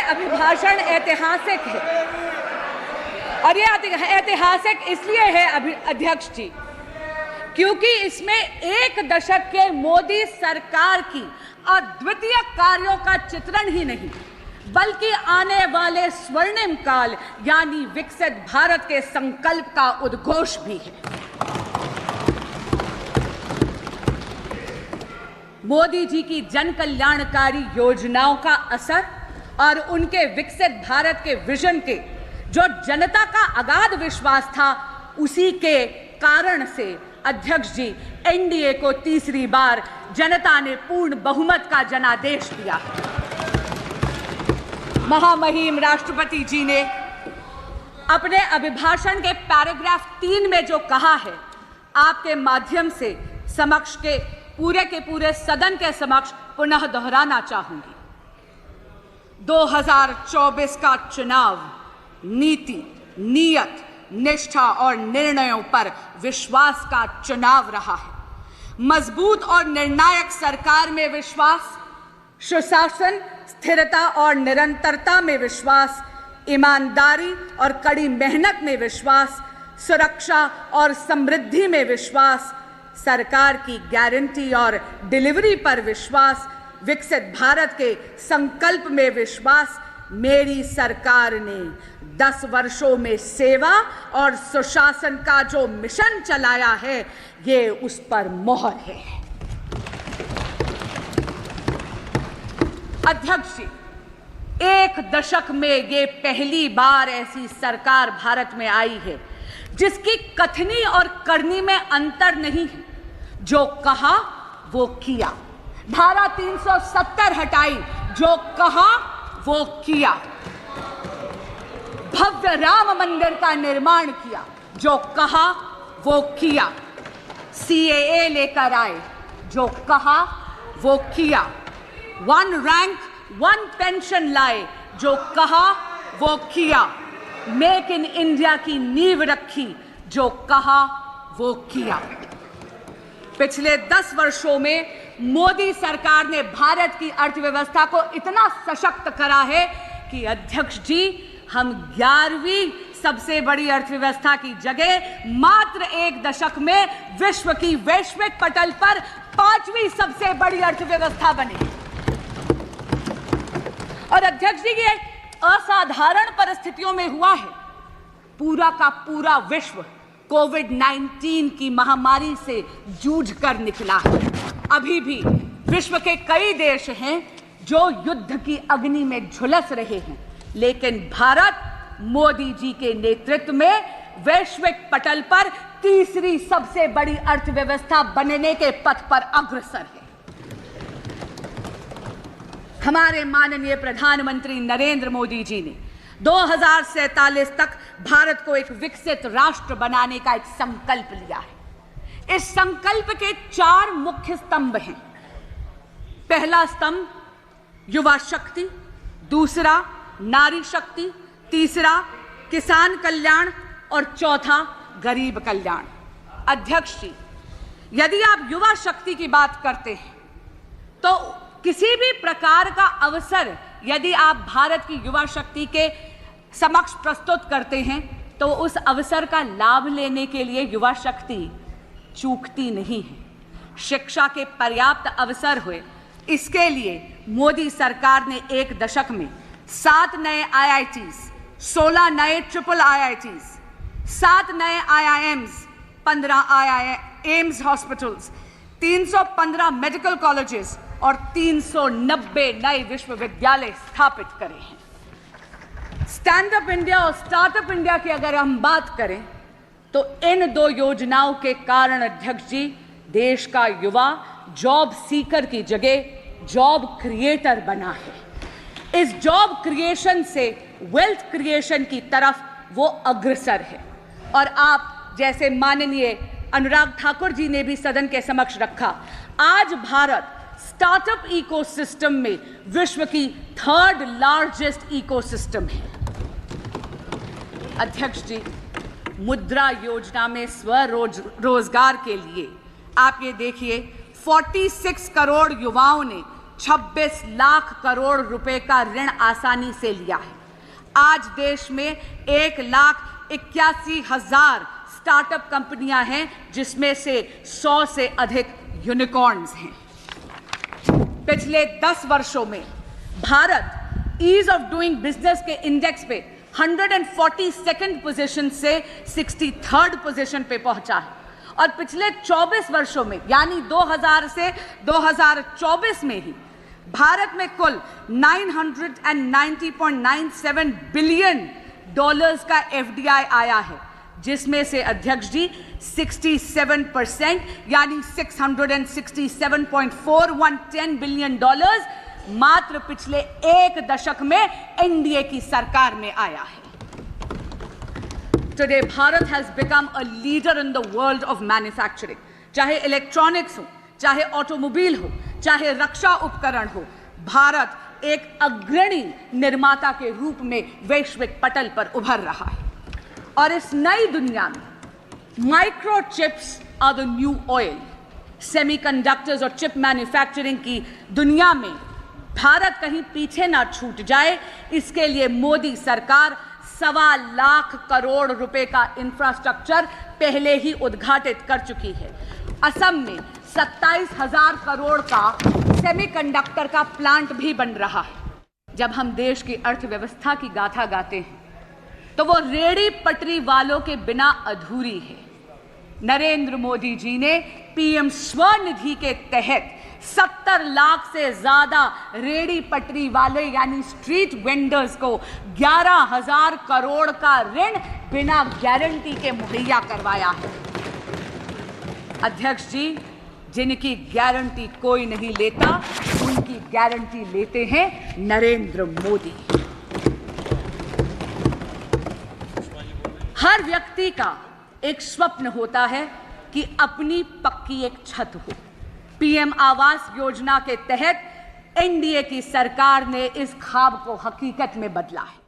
अभिभाषण ऐतिहासिक है और ये ऐतिहासिक इसलिए है अध्यक्ष जी क्योंकि इसमें एक दशक के मोदी सरकार की अद्वितीय कार्यों का चित्रण ही नहीं बल्कि आने वाले स्वर्णिम काल यानी विकसित भारत के संकल्प का उद्घोष भी है। मोदी जी की जन कल्याणकारी योजनाओं का असर और उनके विकसित भारत के विजन के जो जनता का अगाध विश्वास था उसी के कारण से अध्यक्ष जी एनडीए को तीसरी बार जनता ने पूर्ण बहुमत का जनादेश दिया। महामहिम राष्ट्रपति जी ने अपने अभिभाषण के पैराग्राफ 3 में जो कहा है आपके माध्यम से समक्ष के पूरे सदन के समक्ष पुनः दोहराना चाहूंगी। 2024 का चुनाव नीति, नियत, निष्ठा और निर्णयों पर विश्वास का चुनाव रहा है। मजबूत और निर्णायक सरकार में विश्वास, सुशासन, स्थिरता और निरंतरता में विश्वास, ईमानदारी और कड़ी मेहनत में विश्वास, सुरक्षा और समृद्धि में विश्वास, सरकार की गारंटी और डिलीवरी पर विश्वास, विकसित भारत के संकल्प में विश्वास। मेरी सरकार ने 10 वर्षों में सेवा और सुशासन का जो मिशन चलाया है ये उस पर मोहर है। अध्यक्ष जी, एक दशक में ये पहली बार ऐसी सरकार भारत में आई है जिसकी कथनी और करनी में अंतर नहीं है। जो कहा वो किया। धारा 370 हटाई, जो कहा वो किया। भव्य राम मंदिर का निर्माण किया, जो कहा वो किया। सीएए लेकर आए, जो कहा वो किया। 1 रैंक 1 पेंशन लाए, जो कहा वो किया। मेक इन इंडिया की नींव रखी, जो कहा वो किया। पिछले 10 वर्षों में मोदी सरकार ने भारत की अर्थव्यवस्था को इतना सशक्त करा है कि अध्यक्ष जी हम 11वीं सबसे बड़ी अर्थव्यवस्था की जगह मात्र एक दशक में विश्व की वैश्विक पटल पर 5वीं सबसे बड़ी अर्थव्यवस्था बने। और अध्यक्ष जी ये असाधारण परिस्थितियों में हुआ है। पूरा का पूरा विश्व कोविड-19 की महामारी से जूझकर निकला है। अभी भी विश्व के कई देश हैं जो युद्ध की अग्नि में झुलस रहे हैं, लेकिन भारत मोदी जी के नेतृत्व में वैश्विक पटल पर तीसरी सबसे बड़ी अर्थव्यवस्था बनने के पथ पर अग्रसर है। हमारे माननीय प्रधानमंत्री नरेंद्र मोदी जी ने 2047 तक भारत को एक विकसित राष्ट्र बनाने का एक संकल्प लिया है। इस संकल्प के 4 मुख्य स्तंभ हैं। पहला स्तंभ युवा शक्ति, दूसरा नारी शक्ति, तीसरा किसान कल्याण और चौथा गरीब कल्याण। अध्यक्ष जी, यदि आप युवा शक्ति की बात करते हैं तो किसी भी प्रकार का अवसर यदि आप भारत की युवा शक्ति के समक्ष प्रस्तुत करते हैं तो उस अवसर का लाभ लेने के लिए युवा शक्ति चूकती नहीं है। शिक्षा के पर्याप्त अवसर हुए, इसके लिए मोदी सरकार ने एक दशक में 7 नए IITs, 16 नए ट्रिपल IITs, 7 नए IIMs, 15 AIIMS hospitals, 315 medical colleges और 390 नए विश्वविद्यालय स्थापित करे हैं। स्टैंड अप इंडिया और स्टार्टअप इंडिया की अगर हम बात करें तो इन 2 योजनाओं के कारण अध्यक्ष जी देश का युवा जॉब सीकर की जगह जॉब क्रिएटर बना है। इस जॉब क्रिएशन से वेल्थ क्रिएशन की तरफ वो अग्रसर है। और आप जैसे माननीय अनुराग ठाकुर जी ने भी सदन के समक्ष रखा, आज भारत स्टार्टअप इकोसिस्टम में विश्व की 3rd लार्जेस्ट इकोसिस्टम है। अध्यक्ष जी, मुद्रा योजना में स्वरोजगार के लिए आप ये देखिए 46 करोड़ युवाओं ने 26 लाख करोड़ रुपए का ऋण आसानी से लिया है। आज देश में 1,81,000 स्टार्टअप कंपनियां हैं, जिसमें से 100 से अधिक यूनिकॉर्न्स हैं। पिछले 10 वर्षों में Bharat ease of doing business के इंडेक्स पे 142nd पोजीशन से 63rd पोजीशन पे पहुंचा है और पिछले 24 वर्षों में यानी 2000 से 2024 में ही भारत में कुल $990.97 बिलियन का FDI आया है, जिसमें से अध्यक्ष जी 67% यानी $667.4110 बिलियन मात्र पिछले एक दशक में एनडीए की सरकार में आया है। Today, Bharat has become a leader in the world of manufacturing. चाहे इलेक्ट्रॉनिक्स हो, चाहे ऑटोमोबाइल हो, चाहे रक्षा उपकरण हो, भारत एक अग्रणी निर्माता के रूप में वैश्विक पटल पर उभर रहा है। और इस नई दुनिया में microchips are the new oil. Semiconductors और चिप मैन्युफैक्चरिंग की दुनिया में भारत कहीं पीछे ना छूट जाए, इसके लिए मोदी सरकार 1.25 लाख करोड़ रुपए का इंफ्रास्ट्रक्चर पहले ही उद्घाटित कर चुकी है। असम में 27,000 करोड़ का सेमीकंडक्टर का प्लांट भी बन रहा है। जब हम देश की अर्थव्यवस्था की गाथा गाते हैं तो वो रेड़ी पटरी वालों के बिना अधूरी है। नरेंद्र मोदी जी ने पीएम स्वनिधि के तहत 70 लाख से ज्यादा रेड़ी पटरी वाले यानी स्ट्रीट वेंडर्स को 11,000 करोड़ का ऋण बिना गारंटी के मुहैया करवाया है। अध्यक्ष जी, जिनकी गारंटी कोई नहीं लेता, उनकी गारंटी लेते हैं नरेंद्र मोदी। हर व्यक्ति का एक स्वप्न होता है कि अपनी पक्की एक छत हो। पीएम आवास योजना के तहत एनडीए की सरकार ने इस ख्वाब को हकीकत में बदला है।